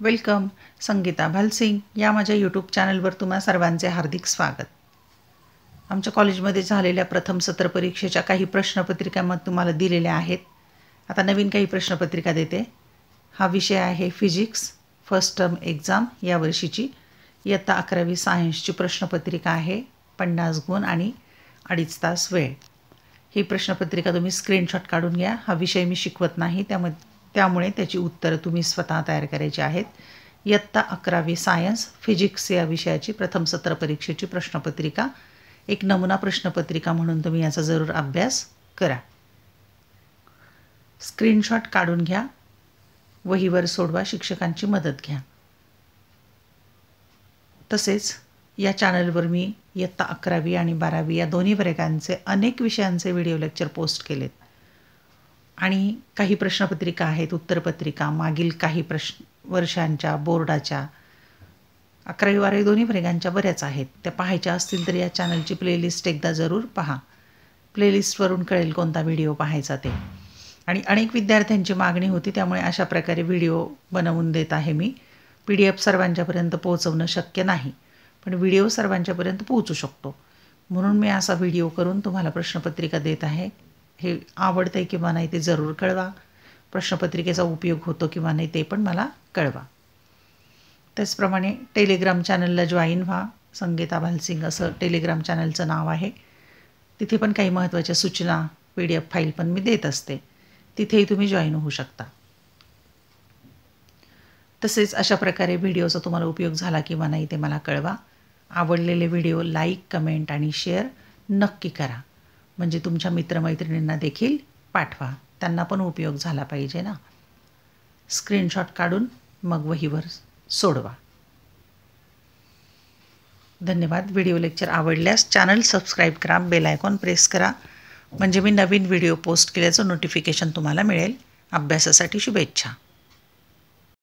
Welcome. Sangeeta Bhalsingh या माझ्या YouTube चॅनलवर तुम्हा सर्वांचे हार्दिक स्वागत. आमच्या कॉलेजमध्ये झालेल्या प्रथम सत्र परीक्षेच्या काही प्रश्नपत्रिका तुम्हाला दिलेल्या आहेत. आता नवीन काही प्रश्नपत्रिका देते. हा विषय आहे फिजिक्स फर्स्ट टर्म एक्झाम या वर्षीची इयत्ता 11वी सायन्सची प्रश्नपत्रिका आहे. 50 गुण आणि 2.5 तास वेळ. ही प्रश्नपत्रिका तुम्ही स्क्रीनशॉट काढून घ्या. हा विषय मी शिकवत नाही, त्यामुळे त्याची उत्तरं तुम्ही स्वतः तयार करायची आहेत. इयत्ता 11वी सायन्स फिजिक्स या विषयाची प्रथम सत्र परीक्षेची प्रश्नपत्रिका, एक नमुना प्रश्नपत्रिका म्हणून तुम्ही याचा जरूर अभ्यास करा. स्क्रीनशॉट काढून घ्या, वहीवर सोडवा, शिक्षकांची मदत घ्या. तसेच या चॅनलवर मी इयत्ता 11वी आणि 12वी या दोन्ही वर्गांचे अनेक विषयांचे व्हिडिओ लेक्चर पोस्ट केलेत. आणि काही प्रश्नपत्रिका आहेत, उत्तरपत्रिका मागील काही वर्षांच्या बोर्डाच्या 11वी 12वी दोन्ही वर्गांच्या बऱ्याच आहेत. त्या पाहायच्या असतील तर या चॅनलची प्लेलिस्ट एकदा जरूर पहा. प्लेलिस्टवरून कळेल कोणता व्हिडिओ पाहायचा ते. आणि अनेक विद्यार्थ्यांची मागणी होती, त्यामुळे अशा प्रकारे व्हिडिओ बनवून देत आहे मी. PDF सर्वांच्यापर्यंत पोहोचवणं शक्य नाही, पण व्हिडिओ सर्वांच्यापर्यंत पोहोचू शकतो. म्हणून मी असा व्हिडिओ करून तुम्हाला प्रश्नपत्रिका देत आहे. हे आवडतं आहे किंवा नाही ते जरूर कळवा. प्रश्नपत्रिकेचा उपयोग होतो किंवा नाही ते पण मला कळवा. त्याचप्रमाणे टेलिग्राम चॅनलला जॉईन व्हा. संगीता भालसिंग असं टेलिग्राम चॅनलचं नाव आहे. तिथे पण काही महत्त्वाच्या सूचना PDF फाईल पण मी देत असते. तिथेही तुम्ही जॉईन होऊ शकता. तसेच अशा प्रकारे व्हिडिओचा तुम्हाला उपयोग झाला किंवा नाही ते मला कळवा. आवडलेले व्हिडिओ लाईक, कमेंट आणि शेअर नक्की करा. म्हणजे तुमच्या मित्रमैत्रिणींना देखील पाठवा, त्यांना पण उपयोग झाला पाहिजे ना. स्क्रीनशॉट काढून मग वहीवर सोडवा. धन्यवाद. व्हिडिओ लेक्चर आवडल्यास चॅनल सबस्क्राईब करा, बेल आयकॉन प्रेस करा, म्हणजे मी नवीन व्हिडिओ पोस्ट केल्याचं नोटिफिकेशन तुम्हाला मिळेल. अभ्यासासाठी शुभेच्छा.